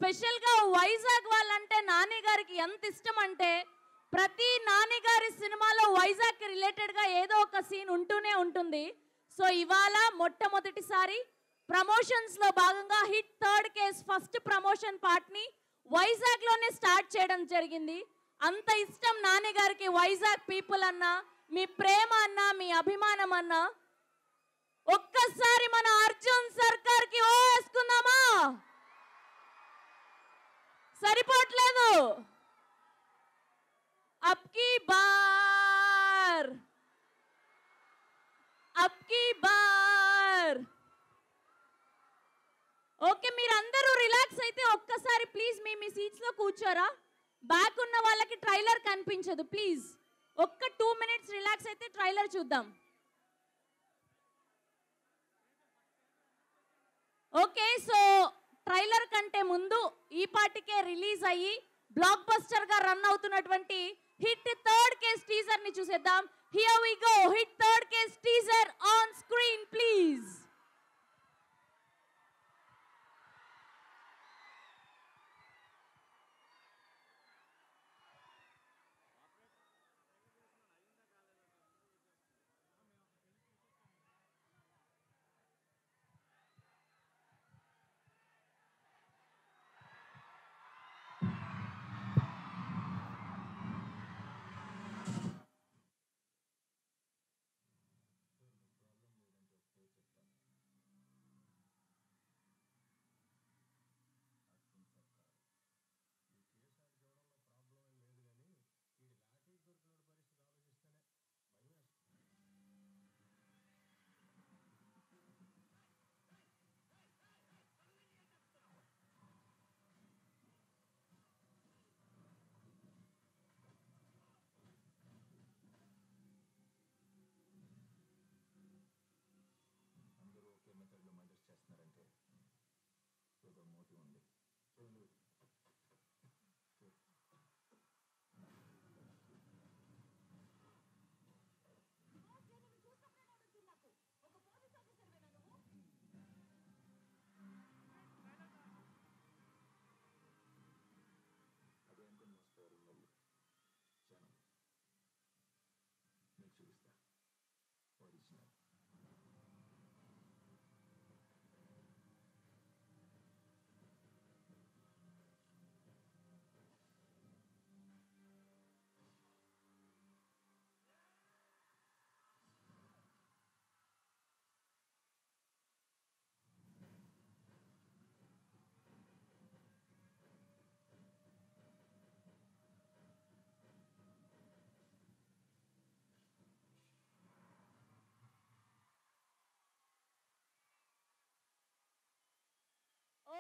స్పెషల్గా వైజాగ్ వాళ్ళంటే నాని గారికి ఎంత ఇష్టం అంటే ప్రతి నాని గారి సినిమాలో వైజాగ్కి రిలేటెడ్గా ఏదో ఒక సీన్ ఉంటూనే ఉంటుంది. సో ఇవాళ మొట్టమొదటిసారి ప్రమోషన్స్లో భాగంగా hit third case first promotion పార్ట్ని వైజాగ్లోనే స్టార్ట్ చేయడం జరిగింది. అంత ఇష్టం నాని గారికి వైజాగ్ పీపుల్ అన్న, మీ ప్రేమ అన్న, మీ అభిమానం అన్న. ఒక్కసారి మన అర్జున్ సర్కార్కి ఓ వేసుకుందామా? సరిపోవట్లేదు. అబ్కి బార్, అబ్కి బార్. ఓకే, మీరందరూ రిలాక్స్ అయితే ఒక్కసారి ప్లీజ్ మీ సీట్స్ లో కూర్చోరా. బ్యాక్ ఉన్న వాళ్ళకి ట్రైలర్ కనిపించదు. ప్లీజ్ ఒక్క 2 minutes రిలాక్స్ అయితే ట్రైలర్ చూద్దాం. ఓకే, సో ట్రైలర్ కంటే ముందు ఈ పాటికే రిలీజ్ అయ్యి బ్లాక్ బస్టర్ గా రన్ అవుతున్నటువంటి హిట్ థర్డ్ కేస్ టీజర్ ని చూసేద్దాం. Here we go. Hit third case teaser on screen please.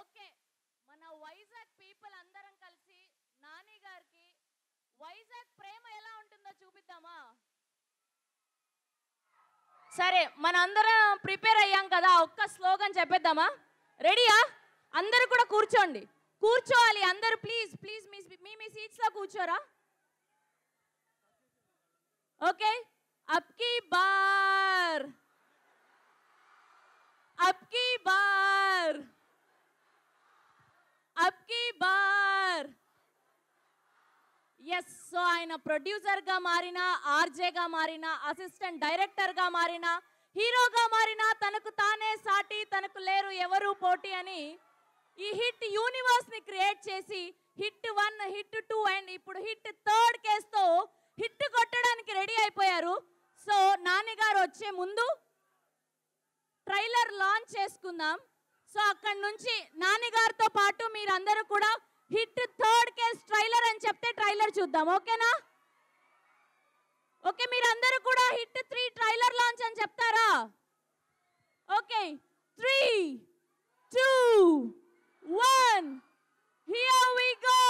Okay, మన వైజాగ్ పీపుల్ అందరం కలిసి నాని గారికి వైజాగ్ ప్రేమ ఎలా ఉంటుందో చూపిద్దామా? సరే, మన అందరం ప్రిపేర్ అయ్యాం కదా, ఒక్క స్లోగన్ చెప్పేద్దామా? రెడీయా? అందరూ కూడా కూర్చోండి. కూర్చోవాలి అందరూ. ప్లీజ్ ప్లీజ్ మీ సీట్స్ లో కూర్చోరా. ఓకే, అబ్కి బార్, అబ్కి బార్, అబ్కి బార్. ఎస్, సో ఆయన ప్రొడ్యూసర్గా మారినా, ఆర్జేగా మారినా, అసిస్టెంట్ డైరెక్టర్గా మారినా, హీరోగా మారినా తనకు తానే సాటి, తనకు లేరు ఎవరు పోటీ అని ఈ హిట్ యూనివర్స్ని క్రియేట్ చేసి హిట్ 1, హిట్ 2 అండ్ ఇప్పుడు హిట్ థర్డ్ కేస్తో హిట్ కొట్టడానికి రెడీ అయిపోయారు. సో నాని గారు వచ్చే ముందు ట్రైలర్ లాంచ్ చేసుకుందాం. సో అక్కడి నుంచి నాని గారితో పాటు మీరందరూ కూడా హిట్ థర్డ్ కేస్ ట్రైలర్ అని చెప్తే ట్రైలర్ చూద్దాం. ఓకేనా? ఓకే, మీరందరూ కూడా హిట్ 3 ట్రైలర్ లాంచ్ అని చెప్తారా? Okay, 3, 2, 1 here we go.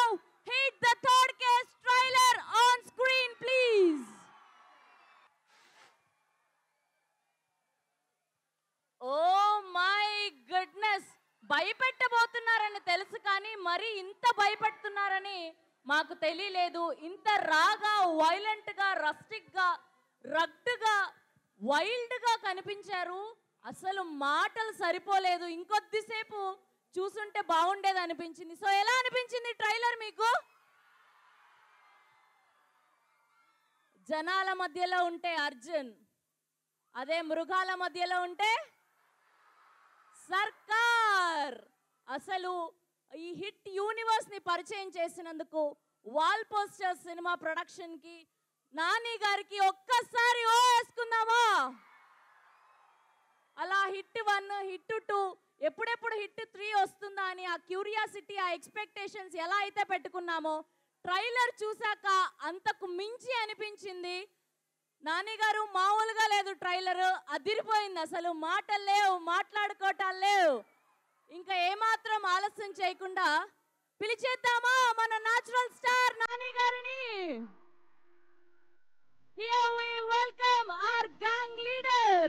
Hit the third case trailer on screen please. Oh my goodness, భయపెట్టబోతున్నారని తెలుసు కానీ మరి ఇంత భయపెడుతున్నారని మాకు తెలియలేదు. ఇంత రాగా, వైలెంట్గా, రస్టిక్గా, రగ్డ్గా, వైల్డ్గా కనిపించారు. అసలు మాటలు సరిపోలేదు. ఇంకొద్దిసేపు చూసుంటే బాగుండేది అనిపించింది. సో ఎలా అనిపించింది ట్రైలర్ మీకు? జనాల మధ్యలో ఉంటే అర్జున్, అదే మృగాల మధ్యలో ఉంటే సర్కార్. అసలు ఈ హిట్ యూనివర్స్ ని పరిచయం చేసినందుకు వాల్ పోస్టర్ సినిమా ప్రొడక్షన్ కి, నాని గారికి ఒక్కసారి ఓ వేసుకుందామా? అలా హిట్ 1, హిట్ 2, ఎప్పుడెప్పుడు హిట్ 3 వస్తుందా అని ఆ క్యూరియాసిటీ, ఆ ఎక్స్పెక్టేషన్స్ ఎలా అయితే పెట్టుకున్నామో ట్రైలర్ చూసాక అంతకు మించి అనిపించింది. నాని గారు మామూలుగా లేదు, ట్రైలర్ అదిరిపోయింది. అసలు మాటలు లేవు, మాట్లాడుకోవటాలు లేవు. ఇంకా ఏమాత్రం ఆలస్యం చేయకుండా పిలిచేద్దామా మన న్యాచురల్ స్టార్ నాని గారిని. Here we welcome our gang leader,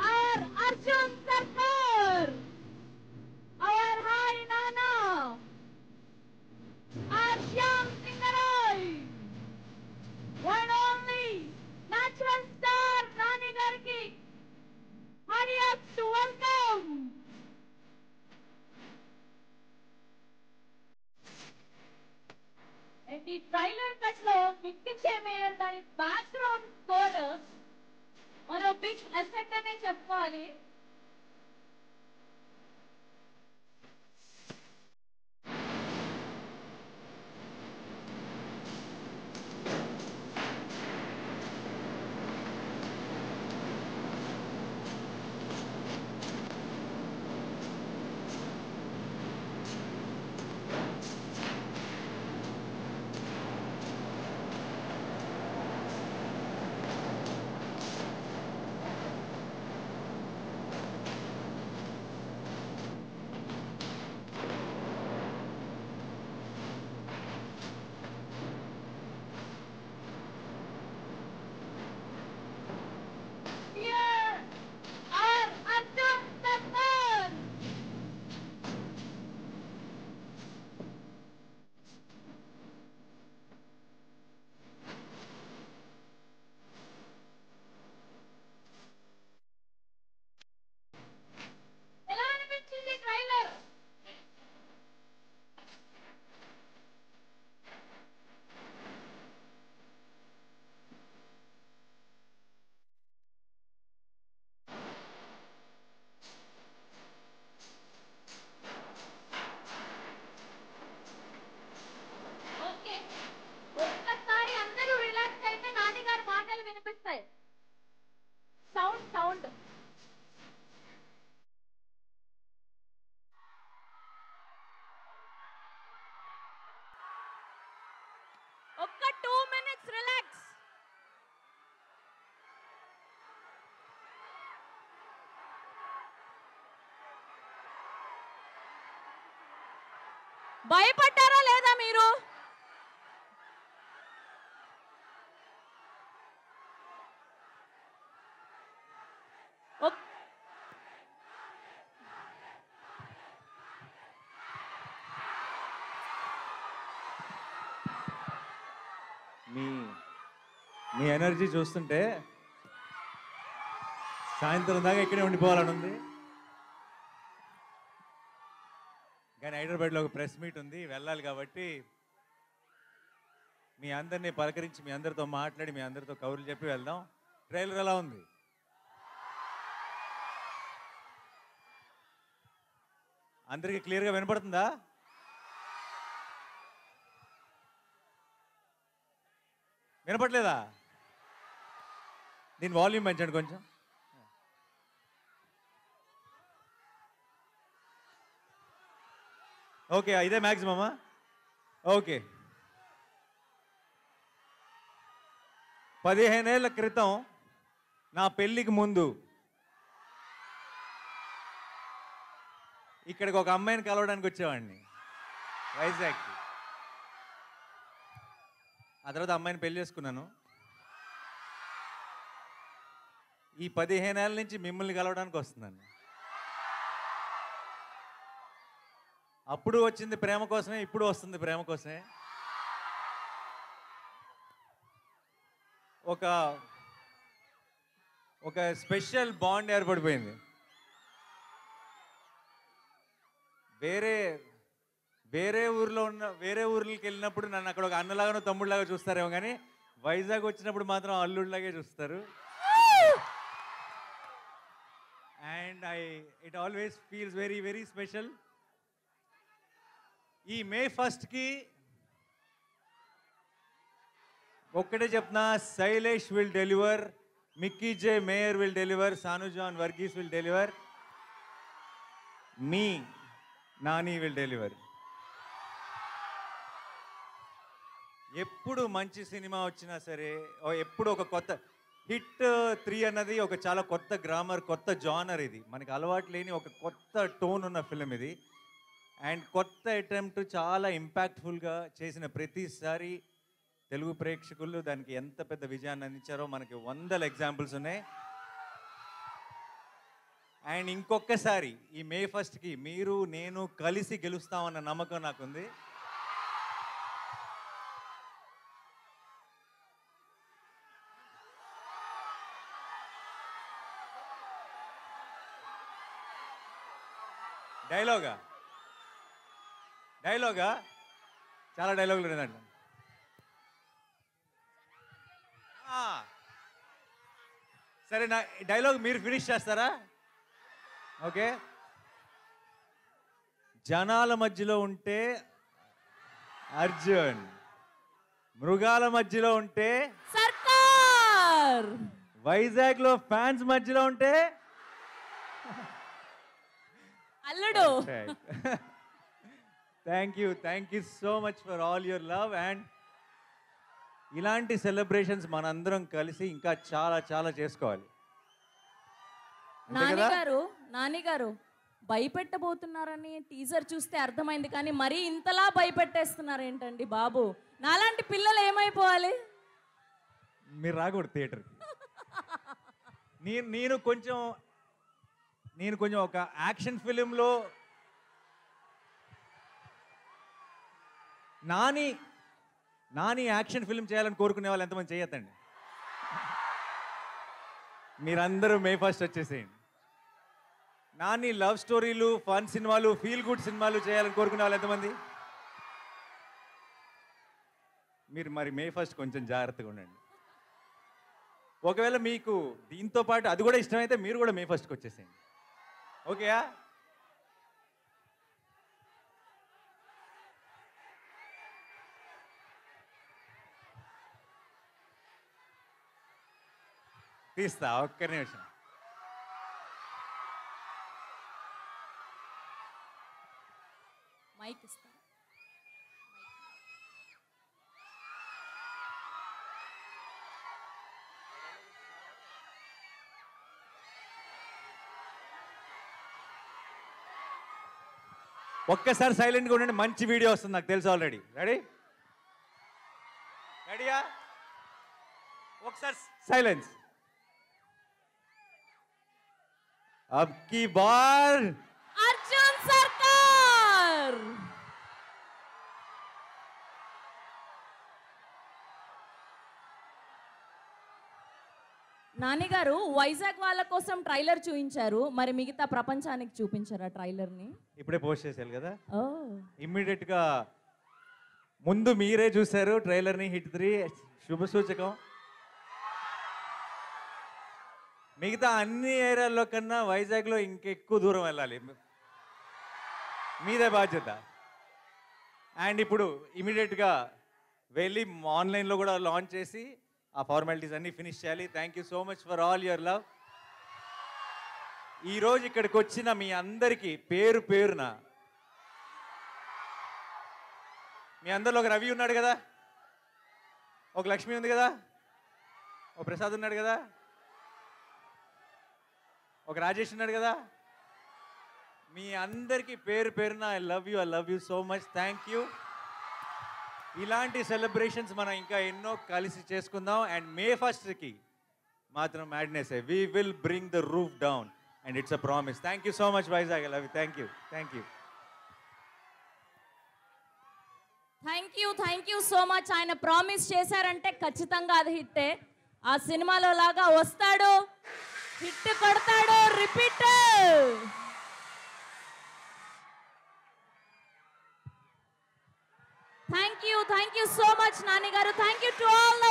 our Arjun Sarkar, our Hi Nana, our Shyam Singarai, one only natural star Nani Garki. Hurry up to welcome. ఈ ట్రైలర్ కట్ లో విక్కించే మేయర్ దాని బ్యాక్గ్రౌండ్ స్కోర్ మరో big asset అనే చెప్పుకోవాలి. Sound ఒక్క 2 minutes relax. భయపడ్డారా లేదా మీరు? మీ energy చూస్తుంటే సాయంత్రం దాకా ఇక్కడే ఉండిపోవాలని ఉంది. కానీ హైదరాబాద్లో ఒక ప్రెస్ మీట్ ఉంది, వెళ్ళాలి. కాబట్టి మీ అందరినీ పలకరించి, మీ అందరితో మాట్లాడి, మీ అందరితో కబుర్లు చెప్పి వెళ్దాం. ట్రైలర్ ఎలా ఉంది? అందరికీ క్లియర్గా వినపడుతుందా? వినపట్లేదా? దీని వాల్యూమ్ పెంచండి కొంచెం. ఓకే, ఇదే మ్యాక్సిమమా? ఓకే. 15 ఏళ్ల క్రితం నా పెళ్ళికి ముందు ఇక్కడికి ఒక అమ్మాయిని కలవడానికి వచ్చేవాడిని, వైజాగ్కి. ఆ తర్వాత అమ్మాయిని పెళ్లి చేసుకున్నాను. ఈ 15 ఏళ్ళ నుంచి మిమ్మల్ని కలవడానికి వస్తున్నాను. అప్పుడు వచ్చింది ప్రేమ కోసమే, ఇప్పుడు వస్తుంది ప్రేమ కోసమే. ఒక స్పెషల్ బాండ్ ఏర్పడిపోయింది. వేరే వేరే ఊర్లకి వెళ్ళినప్పుడు నన్ను అక్కడ ఒక అన్నలాగానో తమ్ముళ్ళలాగా చూస్తారేమో కానీ వైజాగ్ వచ్చినప్పుడు మాత్రం అల్లుడిలాగే చూస్తారు. And it always feels very very special. ఈ మే 1కి ఒక్కటే చెప్తున్నా, Shailesh will deliver, Mickey J Meyer will deliver, Sanu John Varghese will deliver, మీ నాని విల్ డెలివర్. ఎప్పుడు మంచి సినిమా వచ్చినా సరే, ఎప్పుడు ఒక కొత్త హిట్ 3 అన్నది ఒక చాలా కొత్త గ్రామర్, కొత్త జానర్. ఇది మనకి అలవాటు లేని ఒక కొత్త టోన్ ఉన్న ఫిలిం ఇది. అండ్ కొత్త అటెంప్ట్ చాలా ఇంపాక్ట్ఫుల్గా చేసిన ప్రతిసారి తెలుగు ప్రేక్షకులు దానికి ఎంత పెద్ద విజయాన్ని అందించారో మనకి 100 ఎగ్జాంపుల్స్ ఉన్నాయి. అండ్ ఇంకొకసారి ఈ మే 1కి మీరు నేను కలిసి గెలుస్తామన్న నమ్మకం నాకుంది. డైలాగా చాలా డైలాగులు లేదండి. సరే, నా డైలాగ్ మీరు ఫినిష్ చేస్తారా? ఓకే. జనాల మధ్యలో ఉంటే అర్జున్, మృగాల మధ్యలో ఉంటే సర్కార్, వైజాగ్లో ఫ్యాన్స్ మధ్యలో ఉంటే అల్లుడు. Thank you so much for all your love. And ఇలాంటి సెలబ్రేషన్స్ మనందరం కలిసి ఇంకా చాలా చాలా చేసుకోవాలి. నానిగారు భయపెట్టబోతున్నారని టీజర్ చూస్తే అర్థమైంది, కానీ మరీ ఇంతలా భయపెట్టేస్తున్నారు ఏంటండి బాబు? నాలాంటి పిల్లలు ఏమైపోవాలి? మీరు రాకూడదు థియేటర్కి. నేను కొంచెం ఒక యాక్షన్ ఫిలింలో నాని యాక్షన్ ఫిల్మ్ చేయాలని కోరుకునే వాళ్ళు ఎంతమంది చేయొద్దండి. మీరందరూ మే 1 వచ్చేసేయండి. నాని లవ్ స్టోరీలు, ఫన్ సినిమాలు, ఫీల్ గుడ్ సినిమాలు చేయాలని కోరుకునే వాళ్ళు ఎంతమంది? మీరు మరి మే 1 కొంచెం జాగ్రత్తగా ఉండండి. ఒకవేళ మీకు దీంతో పాటు అది కూడా ఇష్టమైతే మీరు కూడా మే 1కి వచ్చేసేయండి. ఓకేయా? తీస్తా, ఒక్క నిమిషం. మైక్ ఇస్తా. ఒక్కసారి సైలెంట్గా ఉండండి, మంచి వీడియో వస్తుంది నాకు తెలుసు ఆల్రెడీ. రెడీయా? ఒకసారి సైలెన్స్. अब की बार अर्जुन सरकार. నానిగారు వైజాగ్ వాళ్ళ కోసం ట్రైలర్ చూపించారు, మరి మిగతా ప్రపంచానికి చూపించారా ట్రైలర్ ని? ఇప్పుడే పోస్ట్ చేశారు కదా, ఓ ఇమ్మీడియట్ గా ముందు మీరే చూశారు ట్రైలర్ ని. హిట్ 3 శుభ సూచకం. మిగతా అన్ని ఏరియాల్లో కన్నా వైజాగ్లో ఇంకెక్కువ దూరం వెళ్ళాలి, మీదే బాధ్యత. అండ్ ఇప్పుడు ఇమీడియట్గా వెళ్ళి ఆన్లైన్లో కూడా లాంచ్ చేసి ఆ ఫార్మాలిటీస్ అన్నీ ఫినిష్ చేయాలి. Thank you so much for all your love. ఈరోజు ఇక్కడికి వచ్చిన మీ అందరికీ పేరు పేరున, మీ అందరిలో ఒక రవి ఉన్నాడు కదా, ఒక లక్ష్మి ఉంది కదా, ఒక ప్రసాద్ ఉన్నాడు కదా, ఒక రాజేష్ ఉన్నాడు కదా, మీ అందరికీ పేరు పేరున I love you so much. Thank you. ఇలాంటి సెలబ్రేషన్స్ మనం ఇంకా ఎన్నో కలిసి చేసుకుందాం. అండ్ మే 1కి మాత్రం madness, we will bring the roof down and it's a promise. Thank you so much Vizag, I love you. Thank you. Thank you so much. ఆయన promise చేశారంటే ఖచ్చితంగా అది హిట్టే. ఆ సినిమాలో లాగా వస్తాడు, హిట్ కొడతాడు, repeat. Thank you so much Nani గారు. Thank you to all the